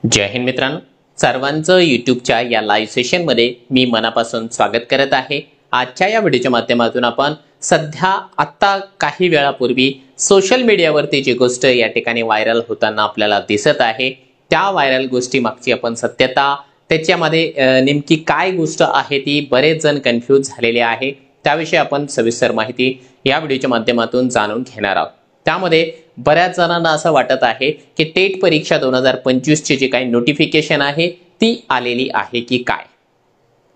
जय हिंद मित्रांनो, सर्वांचं यूट्यूबच्या या लाईव्ह सेशनमध्ये मी मनापासून स्वागत करत आहे। आजच्या या व्हिडिओच्या माध्यमातून आपण सध्या आता काही वेळापूर्वी सोशल मीडियावरती जी गोष्ट या ठिकाणी व्हायरल होताना आपल्याला दिसत आहे, त्या व्हायरल गोष्टी मागची आपण सत्यता, त्याच्यामध्ये नेमकी काय गोष्ट आहे ती बरेच जण कन्फ्यूज झालेले आहे, त्याविषयी आपण सविस्तर माहिती या व्हिडिओच्या माध्यमातून जाणून घेणार आहोत। त्यामध्ये बऱ्याच जणांना असं वाटत आहे की टेट परीक्षा 2025 ची जी काही नोटिफिकेशन आहे ती आलेली आहे की काय,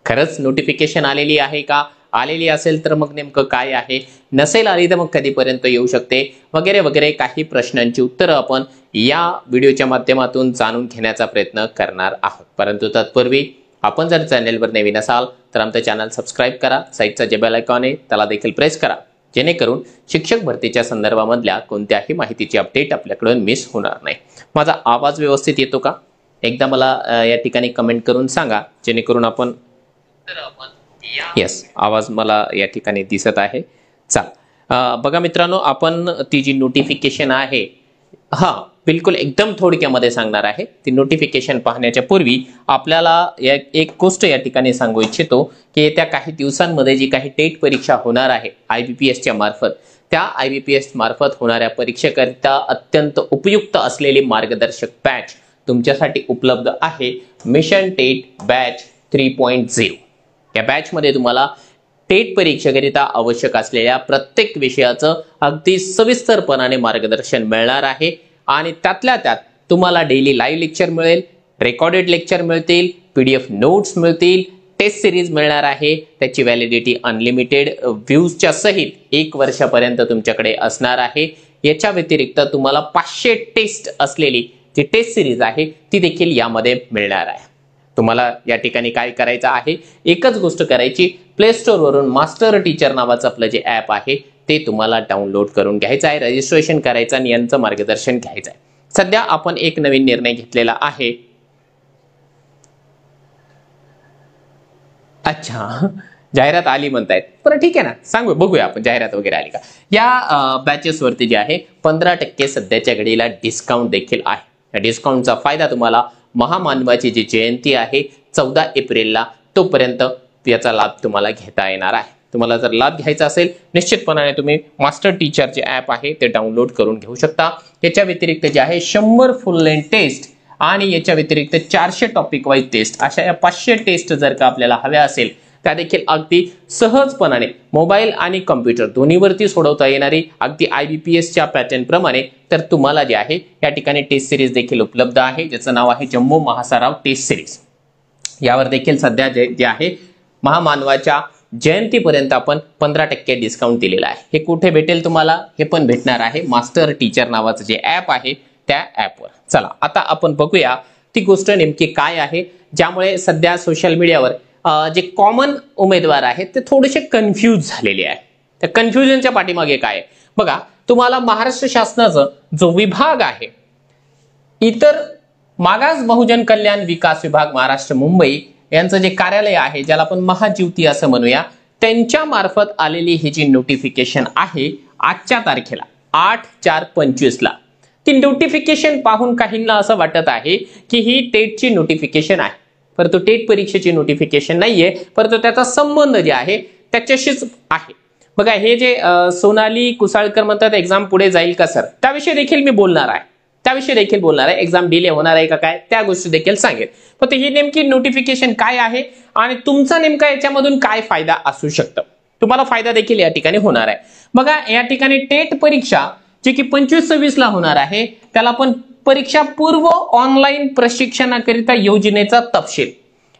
खरंच नोटिफिकेशन आलेली आहे का, आलेली असेल तर मग नेमकं काय आहे, नसेल आली तर मग कधीपर्यंत येऊ शकते वगैरे वगैरे काही प्रश्नांची उत्तरं आपण या व्हिडिओच्या माध्यमातून जाणून घेण्याचा प्रयत्न करणार आहोत। परंतु तत्पूर्वी आपण जर चॅनलवर नवीन असाल तर आमचं चॅनल सबस्क्राइब करा, साईडचा जे बेल आयकॉन आहे त्याला देखील प्रेस करा, जेणेकरून शिक्षक भरतीच्या संदर्भामधल्या कोणत्याही माहितीची अपडेट आपल्याकडून मिस होणार नाही। माझा आवाज व्यवस्थित येतो का एकदा मला या ठिकाणी कमेंट करून सांगा, जेणेकरून आपण यस आवाज मला या ठिकाणी दिसत आहे। चला बघा मित्रांनो, आपण ती जी नोटिफिकेशन आहे बिलकुल एकदम थोडक्यामध्ये सांगणार आहे। ती नोटिफिकेशन पाहण्याच्या पूर्वी आपल्याला एक गोष्ट या ठिकाणी सांगू इच्छितो की येत्या काही दिवसांमध्ये जी काही टेट परीक्षा होणार आहे IBPS च्या मार्फत, त्या IBPS मार्फत होणाऱ्या परीक्षेकरिता अत्यंत उपयुक्त असलेली मार्गदर्शक बॅच तुमच्यासाठी उपलब्ध आहे, मिशन टेट बॅच 3.0। या बॅच मध्ये तुम्हाला टेट परीक्षेकरिता आवश्यक असलेल्या प्रत्येक विषयाचं अगदी सविस्तरपणाने मार्गदर्शन मिळणार आहे आणि त्यातल्या त्यात तुम्हाला डेली लाईव्ह लेक्चर मिळेल, रेकॉर्डेड लेक्चर मिळतील, PDF नोट्स मिळतील, टेस्ट सिरीज मिळणार आहे, त्याची व्हॅलिडिटी अनलिमिटेड व्ह्यूजच्या सहित 1 वर्षापर्यंत तुमच्याकडे असणार आहे। याच्या व्यतिरिक्त तुम्हाला 500 टेस्ट असलेली जी टेस्ट सिरीज आहे ती देखील यामध्ये मिळणार आहे। तुम्हाला या ठिकाणी काय करायचं आहे, एकच गोष्ट करायची, प्ले स्टोर वरून मास्टर टीचर नावाचं आपलं जे ॲप आहे ते तुम्हाला डाउनलोड करून घ्यायचं आहे, रजिस्ट्रेशन करायचं आणि यांचं मार्गदर्शन घ्यायचं आहे। सध्या आपण एक नवीन निर्णय घेतलेला आहे। अच्छा, जाहिरात आली म्हणतायत, बरं ठीक आहे ना, सांगू बघूया आपण जाहिरात वगैरे आली का। या बॅचेस वरती जे आहे 15% सध्याच्या घडीला डिस्काउंट देखील आहे। या डिस्काउंटचा फायदा तुम्हाला महामानवाची जी जयंती आहे 14 एप्रिलला, तोपर्यंत याचा लाभ तुम्हाला घेता येणार आहे। तुम्हाला जर लाभ घ्यायचा असेल निश्चितपणाने तुम्ही मास्टर टीचर जे ॲप आहे ते डाउनलोड करून घेऊ शकता। याच्या व्यतिरिक्त जे आहे 100 फुल लेंथ टेस्ट आणि याच्या व्यतिरिक्त 400 टॉपिक वाईज टेस्ट, अशा या 500 टेस्ट जर का आपल्याला हव्या असेल त्या देखील अगदी सहजपणाने मोबाईल आणि कॉम्प्युटर दोन्हीवरती सोडवता येणारी, अगदी IBPS च्या पॅटर्न प्रमाणे तर तुम्हाला जे आहे या ठिकाणी टेस्ट सिरीज देखील उपलब्ध आहे, ज्याचं नाव आहे जम्मू महासराव टेस्ट सिरीज। यावर देखील सध्या जे आहे महामानवाच्या जयंतीपर्यंत आपण 15% डिस्काउंट दिलेला आहे। हे कुठे भेटेल तुम्हाला, हे पण भेटणार आहे मास्टर टीचर नावाचं जे ॲप आहे त्या ॲपवर। चला आता आपण बघूया ती गोष्ट नेमकी काय आहे, ज्यामुळे सध्या सोशल मीडियावर जे कॉमन उमेदवार आहेत ते थोडेसे कन्फ्यूज झालेले आहे। त्या कन्फ्युजनच्या पाठीमागे काय आहे बघा, तुम्हाला महाराष्ट्र शासनाचा जो विभाग आहे, इतर मागास बहुजन कल्याण विकास विभाग महाराष्ट्र मुंबई यांचं जे कार्यालय आहे, ज्याला आपण महाज्योती असं म्हणूया, त्यांच्या मार्फत आलेली ही जी नोटिफिकेशन आहे आजच्या तारखेला 8/4/25 ला, ती नोटिफिकेशन पाहून काहींना असं वाटत आहे की ही टेटची नोटिफिकेशन आहे, परंतु टेट परीक्षेची नोटिफिकेशन नाहीये, परंतु त्याचा संबंध जे आहे त्याच्याशीच आहे। बघा, हे जे सोनाली कुसाळकर म्हणतात एक्झाम पुढे जाईल का सर, त्याविषयी देखील मी बोलणार आहे, एक्झाम डिले होणार आहे का काय, त्या गोष्टी देखील सांगेल। पण ही नेमकी नोटिफिकेशन काय आहे आणि तुमचा नेमका याच्यामधून काय फायदा असू शकतो, तुम्हाला फायदा देखील या ठिकाणी होणार आहे। बघा, या ठिकाणी टेट परीक्षा जी की 25-26 ला होणार आहे, त्याला आपण परीक्षा पूर्व ऑनलाईन प्रशिक्षणाकरिता योजनेचा तपशील,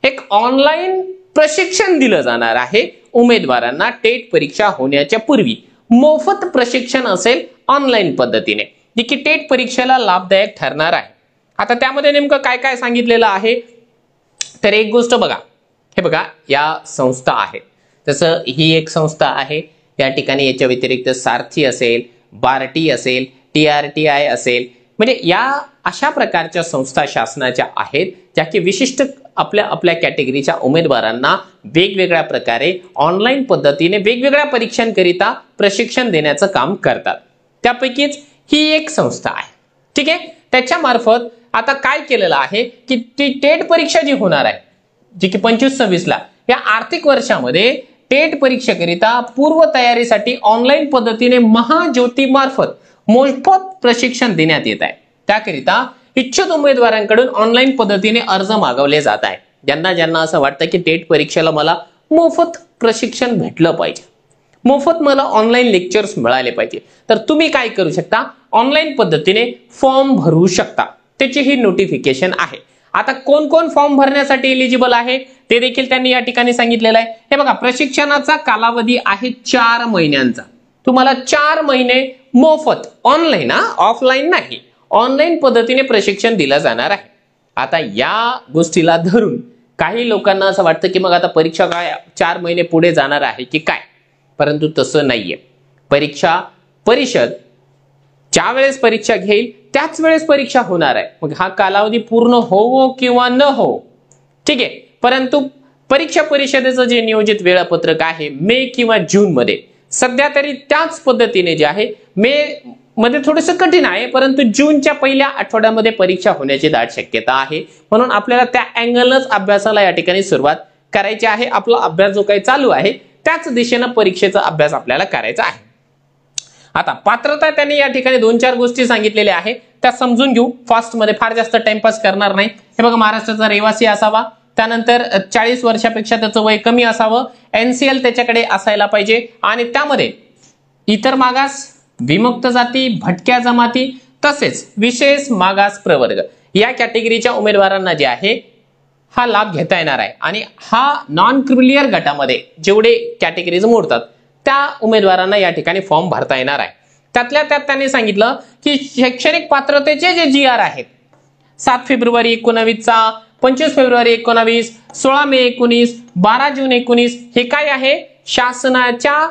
एक ऑनलाईन प्रशिक्षण दिलं जाणार आहे उमेदवारांना टेट परीक्षा होण्याच्या पूर्वी, मोफत प्रशिक्षण असेल ऑनलाईन पद्धतीने, जी की टेट परीक्षेला लाभदायक ठरणार आहे। आता त्यामध्ये नेमकं काय काय सांगितलेलं आहे, तर एक गोष्ट बघा, हे बघा या संस्था आहेत, तसं ही एक संस्था आहे, या ठिकाणी याच्या व्यतिरिक्त सारथी असेल, बार्टी असेल, TRTI असेल, म्हणजे या अशा प्रकारच्या संस्था शासनाच्या आहेत ज्या की विशिष्ट आपल्या कॅटेगरीच्या उमेदवारांना वेगवेगळ्या प्रकारे ऑनलाईन पद्धतीने वेगवेगळ्या परीक्षांकरिता प्रशिक्षण देण्याचं काम करतात। त्यापैकीच ही एक संस्था आहे, ठीक आहे। त्याच्या मार्फत आता काय केलेलं आहे की ती टेट परीक्षा जी होणार आहे, जी की 25-26 ला, या आर्थिक वर्षामध्ये टेट परीक्षेकरिता पूर्व तयारीसाठी ऑनलाईन पद्धतीने महाज्योती मार्फत मोफत प्रशिक्षण देण्यात येत आहे. त्याकरिता इच्छुक उमेदवारांकडून ऑनलाईन पद्धतीने अर्ज मागवले जात आहे. ज्यांना असं वाटतं की टेट परीक्षेला मला मोफत प्रशिक्षण भेटलं पाहिजे, मोफत मला ऑनलाईन लेक्चर्स मिळाले पाहिजे, तर तुम्ही काय करू शकता, ऑनलाईन पद्धतीने फॉर्म भरू शकता. त्याची ही नोटिफिकेशन आहे. आता कोण कोण फॉर्म भरण्यासाठी एलिजिबल आहे ते देखील त्यांनी या ठिकाणी सांगितलेलं आहे. हे बघा, प्रशिक्षणाचा कालावधी आहे 4 महिन्यांचा. तुम्हाला 4 महिने मोफत ऑनलाईन, ऑफलाईन नाही, ऑनलाईन पद्धतीने प्रशिक्षण दिलं जाणार आहे. आता या गोष्टीला धरून काही लोकांना असं वाटतं की मग आता परीक्षा काय 4 महिने पुढे जाणार आहे की काय, परंतु तसं नाहीये. परीक्षा परिषद ज्या वेळेस परीक्षा घेईल त्याच वेळेस परीक्षा होणार आहे. मग हा कालावधी पूर्ण हो किंवा न हो, ठीक आहे, परंतु परीक्षा परिषदेचं जे नियोजित वेळापत्रक आहे मे किंवा जून मध्ये, सध्या तरी त्याच पद्धतीने जे आहे मे मध्ये थोडंसं कठीण आहे, परंतु जूनच्या पहिल्या आठवड्यामध्ये परीक्षा होण्याची दाट शक्यता आहे. म्हणून आपल्याला त्या अँगलच अभ्यासाला या ठिकाणी सुरुवात करायची आहे. आपला अभ्यास जो काही चालू आहे त्याच दिशेनं परीक्षेचा अभ्यास आपल्याला करायचा आहे. आता पात्रता त्यांनी या ठिकाणी 2-4 गोष्टी सांगितलेल्या आहे, त्या समजून घेऊ फास्ट मध्ये, फार जास्त टाइमपास करणार नाही. हे बघा, महाराष्ट्राचा रहिवासी असावा, त्यानंतर 40 वर्षापेक्षा त्याचं वय कमी असावं, NCL त्याच्याकडे असायला पाहिजे, आणि त्यामध्ये इतर मागास, विमुक्त जाती, भटक्या जमाती तसेच विशेष मागास प्रवर्ग या कॅटेगरीच्या उमेदवारांना जे आहे हा लाभ घेता येणार आहे. आणि हा नॉन क्रिमिलियर गटामध्ये जेवढे कॅटेगरीज मोडतात त्या उमेदवारांना या ठिकाणी फॉर्म भरता येणार आहे. त्यातल्या त्यात त्यांनी सांगितलं की शैक्षणिक पात्रतेचे जे GR आहेत 7 फेब्रुवारी 19चा, 25 फेब्रुवारी 19, 16 मे 19, 12 जून 19, हे काय आहे, शासनाच्या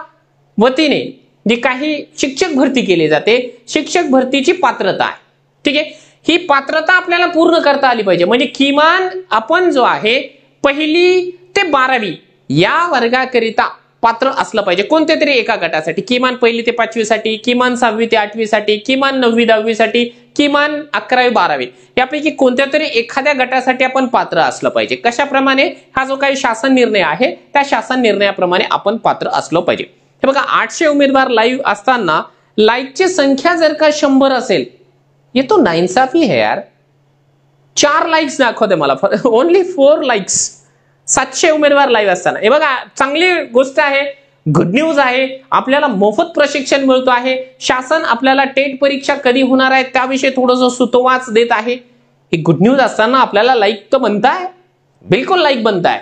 वतीने जी काही शिक्षक भरती केली जाते, शिक्षक भरतीची पात्रता आहे. ठीक आहे, ही पात्रता आपल्याला पूर्ण करता आली पाहिजे. म्हणजे किमान आपण जो आहे 1ली ते 12वी या वर्गाकरिता पात्र असलं पाहिजे, कोणत्या तरी एका गटासाठी, किमान 1ली ते 5वी साठी, किमान 6वी ते 8वी साठी, किमान 9वी 10वी साठी, किमान 11वी 12वी, यापैकी कोणत्या तरी एखाद्या गटासाठी आपण पात्र असलं पाहिजे. कशाप्रमाणे, हा जो काही शासन निर्णय आहे त्या शासन निर्णयाप्रमाणे आपण पात्र असलं पाहिजे. हे बघा, 800 उमेदवार लाईव्ह असताना लाईकची संख्या जर का 100 असेल, ये तो नाइंसाफी है यार. 4 लाईक्स दाखवते मला, ओनली 4 लाईक्स 700 उमेदवार लाईव्ह असताना. हे बघा, चांगली गोष्ट आहे, गुड न्यूज आहे, आपल्याला मोफत प्रशिक्षण मिळतो आहे. शासन आपल्याला टेट परीक्षा कधी होणार आहे त्याविषयी थोडंसं सुतोवाच देत आहे. ही गुड न्यूज असताना आपल्याला लाईक तर बनताय, बिलकुल लाईक बनताय.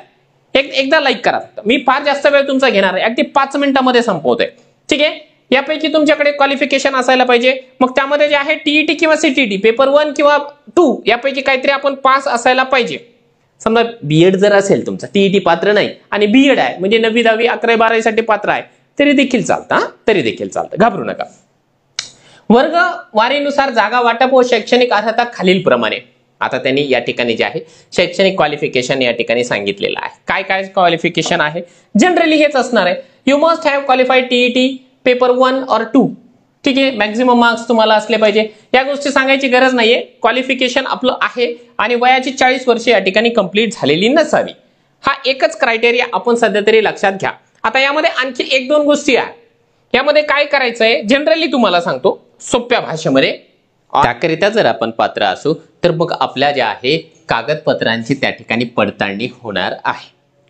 एकदा लाईक करा. मी फार जास्त वेळ तुमचा घेणार आहे, अगदी 5 मिनिटांमध्ये संपवतोय. ठीक आहे, यापैकी तुमच्याकडे क्वालिफिकेशन असायला पाहिजे. मग त्यामध्ये जे आहे TET किंवा CTT पेपर 1 किंवा 2 यापैकी काहीतरी आपण पास असायला पाहिजे. समजा BEd जर असेल तुमचा, TET पात्र नाही आणि BEd आहे म्हणजे 9वी 10वी 11वी 12वी साठी पात्र आहे, तरी देखील चालतं, तरी देखील चालतं, घाबरू नका. वर्ग वारीनुसार जागा वाटप व शैक्षणिक अर्हता खालील प्रमाणे. आता त्यांनी या ठिकाणी जे आहे शैक्षणिक क्वालिफिकेशन या ठिकाणी सांगितलेलं आहे. काय काय क्वालिफिकेशन आहे, जनरली हेच असणार आहे. You must have qualified TET paper 1 और 2. ठीक आहे, मॅक्झिमम मार्क्स तुम्हाला असले पाहिजे. या गोष्टी सांगायची गरज नाहीये, क्वालिफिकेशन आपलं आहे आणि वयाची 40 वर्षे या ठिकाणी कंप्लीट झालेली नसावी. हा एकच क्रायटेरिया आपण सध्या तरी लक्षात घ्या. आता यामध्ये आणखी 1-2 गोष्टी आहेत. यामध्ये काय करायचंय जनरली तुम्हाला सांगतो सोप्या भाषेमध्ये. त्याकरिता जर आपण पात्र असू तर मग आपल्या ज्या आहे कागदपत्रांची त्या ठिकाणी पडताळणी होणार आहे.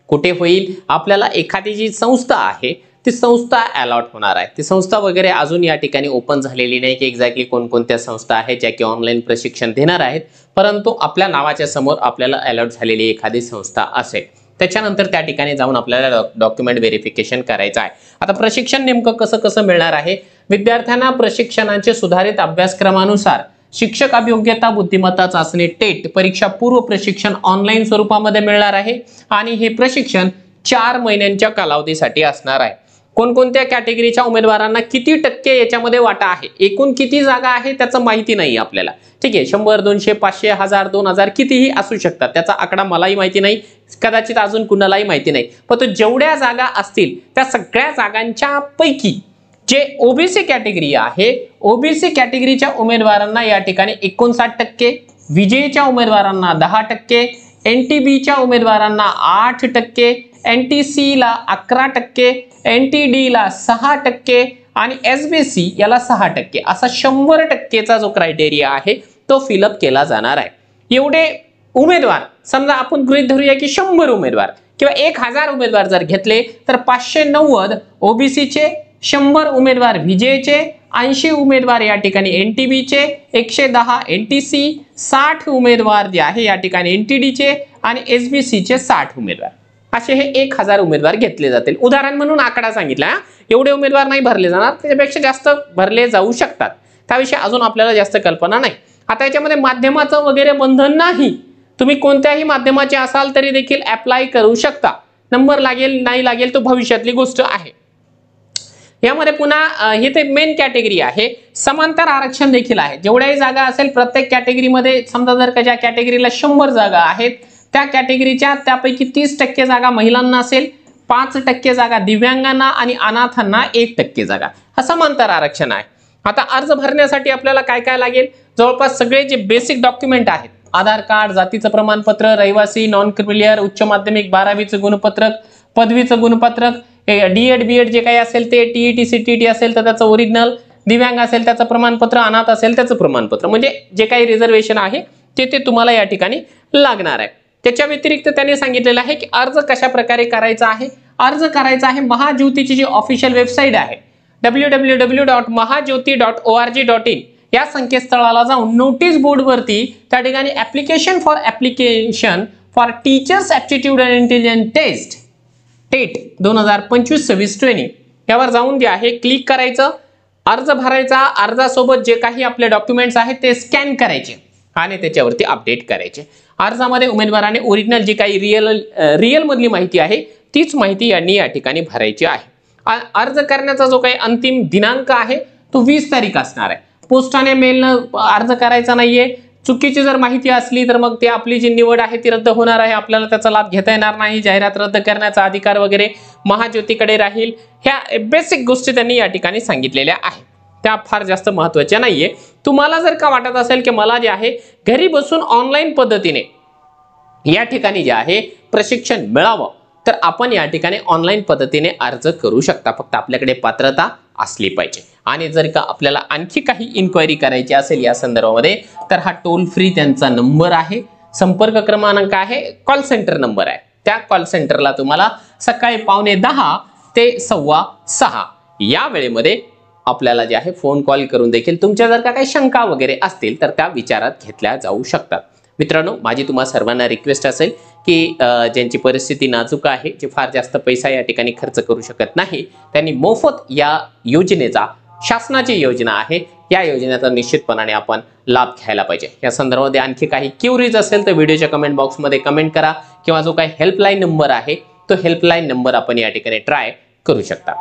कुठे होईल, आपल्याला एखादी जी संस्था आहे ती संस्था अलॉट होणार आहे. ती संस्था वगैरे अजून या ठिकाणी ओपन झालेली नाही की एक्झॅक्टली कोणकोणत्या संस्था आहेत ज्या की ऑनलाईन प्रशिक्षण देणार आहेत, परंतु आपल्या नावाच्या समोर आपल्याला अलॉट झालेली एखादी संस्था असेल. त्याच्यानंतर त्या ठिकाणी जाऊन आपल्याला डॉक्युमेंट व्हेरिफिकेशन करायचं आहे. आता प्रशिक्षण नेमकं कसं मिळणार आहे, विद्यार्थ्यांना प्रशिक्षणाचे सुधारित अभ्यासक्रमानुसार शिक्षक अभियोग्यता बुद्धिमत्ता चाचणी टेट परीक्षा पूर्व प्रशिक्षण ऑनलाईन स्वरूपामध्ये मिळणार आहे आणि हे प्रशिक्षण 4 महिन्यांच्या कालावधीसाठी असणार आहे. कोणकोणत्या कॅटेगरीच्या उमेदवारांना किती टक्के याच्यामध्ये वाटा आहे, एकूण किती जागा आहे त्याचं माहिती नाही आपल्याला. ठीक आहे, 100, 200, 500, 1000, 2000 कितीही असू शकतात. त्याचा आकडा मलाही माहिती नाही, कदाचित अजून कुणालाही माहिती नाही. पण तो जेवढ्या जागा असतील त्या सगळ्या जागांच्या पैकी जे ओबीसी कॅटेगरी आहे, ओबीसी कॅटेगरीच्या उमेदवारांना या ठिकाणी 59%, विजेच्या उमेदवारांना 10%, एनटीबीच्या उमेदवारांना 8%, एनटीसी ला 11%, एनटीडी ला 6% आणि एसबीसी याला 6%, असा 100%चा जो क्रायटेरिया आहे तो फिलअप केला जाणार आहे. एवढे उमेदवार समजा आपण गृहीत धरूया की 100 उमेदवार किंवा 1000 उमेदवार जर घेतले तर 590 ओबीसीचे, 100 उमेदवार विजेचे, 80 उमेदवार या ठिकाणी एनटीबीचे, 110 एनटीसी, 60 उमेदवार जे आहे या ठिकाणी एनटीडीचे आणि एसबीसीचे 60 उमेदवार, असे हे 1000 उमेदवार घेतले जातील. उदाहरण म्हणून आकडा सांगितला. एवढे उमेदवार नाही भरले जाणार, त्याच्यापेक्षा जास्त भरले जाऊ शकतात. त्याविषयी अजून आपल्याला जास्त कल्पना नाही. आता याच्यामध्ये माध्यमाचं वगैरे बंधन नाही. तुम्ही कोणत्याही माध्यमाचे असाल तरी देखील अप्लाय करू शकता. नंबर लागेल नाही लागेल तो भविष्यातली गोष्ट आहे. यामध्ये पुन्हा हे ते मेन कॅटेगरी आहे. समांतर आरक्षण देखील आहे. जेवढ्याही जागा असेल प्रत्येक कॅटेगरीमध्ये, समजा जर का ज्या कॅटेगरीला 100 जागा आहेत त्या कॅटेगरीच्या त्यापैकी 30% जागा महिलांना असेल, 5% जागा दिव्यांगांना आणि अनाथांना 1% जागा, हा समांतर आरक्षण आहे. आता अर्ज भरण्यासाठी आपल्याला काय काय लागेल? जवळपास सगळे जे बेसिक डॉक्युमेंट आहेत, आधार कार्ड, जातीचं प्रमाणपत्र, रहिवासी, नॉन क्रिमिलियर, उच्च माध्यमिक 12वीचं गुणपत्रक, पदवीचं गुणपत्रक, डीएड बीएड जे काही असेल ते, टीईटी सीटीटी असेल तर त्याचं ओरिजिनल, दिव्यांग असेल त्याचं प्रमाणपत्र, अनाथ असेल त्याचं प्रमाणपत्र, म्हणजे जे काही रिझर्वेशन आहे ते तुम्हाला या ठिकाणी लागणार आहे. त्याच्या व्यतिरिक्त त्यांनी सांगितलेलं आहे की अर्ज कशा प्रकारे करायचा आहे. अर्ज करायचा आहे महाज्योतीची जी ऑफिशियल वेबसाईट आहे www.mahajyoti.org.in या संकेतस्थळाला जाऊन नोटीस बोर्ड वरती त्या ठिकाणी application for teachers aptitude and intelligence test TET 2025-26 training यावर जाऊन जे आहे क्लिक करायचं, अर्ज भरायचा, अर्जासोबत जे काही आपले डॉक्युमेंट्स आहेत ते स्कॅन करायचे आणि त्याच्यावरती अपडेट करायचे. अर्जामध्ये उमेदवाराने ओरिजिनल जी काही रिअल मधली माहिती आहे तीच माहिती यांनी या ठिकाणी भरायची आहे. अर्ज करण्याचा जो काही अंतिम दिनांक आहे तो 20 तारीख असणार आहे. पोस्टाने मेलनं अर्ज करायचा नाहीये. चुकीची जर माहिती असली तर मग ते आपली जी निवड आहे ती रद्द होणार आहे, आपल्याला त्याचा लाभ घेता येणार नाही. जाहिरात रद्द करण्याचा अधिकार वगैरे महाज्योतीकडे राहील. ह्या बेसिक गोष्टी त्यांनी या ठिकाणी सांगितलेल्या आहेत. त्या फार जास्त महत्त्वाच्या नाहीये. तुम्हाला जर का वाटत असेल की मला जे आहे घरी बसून ऑनलाईन पद्धतीने या ठिकाणी जे आहे प्रशिक्षण मिळावं तर आपण या ठिकाणी ऑनलाईन पद्धतीने अर्ज करू शकता. फक्त आपल्याकडे पात्रता असली पाहिजे. आणि जर का आपल्याला आणखी काही इन्क्वायरी करायची असेल या संदर्भामध्ये तर हा टोल फ्री त्यांचा नंबर आहे, संपर्क क्रमांक आहे, कॉल सेंटर नंबर आहे. त्या कॉल सेंटरला तुम्हाला सकाळी 9:15 ते 6:15 या वेळेमध्ये आपल्याला जे आहे फोन कॉल करून देखील तुमच्या जर का काही शंका वगैरे असतील तर त्या विचारात घेतल्या जाऊ शकतात. मित्रांनो, माझी तुम्हा सर्वांना रिक्वेस्ट असेल की ज्यांची परिस्थिती नाजूक आहे, जे फार जास्त पैसा या ठिकाणी खर्च करू शकत नाही, त्यांनी मोफत या योजनेचा, शासनाची योजना आहे, या योजनेचा निश्चितपणाने आपण लाभ घ्यायला पाहिजे. या संदर्भामध्ये आणखी काही क्युरीज असेल तर व्हिडिओच्या कमेंट बॉक्समध्ये कमेंट करा किंवा जो काही हेल्पलाईन नंबर आहे तो हेल्पलाईन नंबर आपण या ठिकाणी ट्राय करू शकता.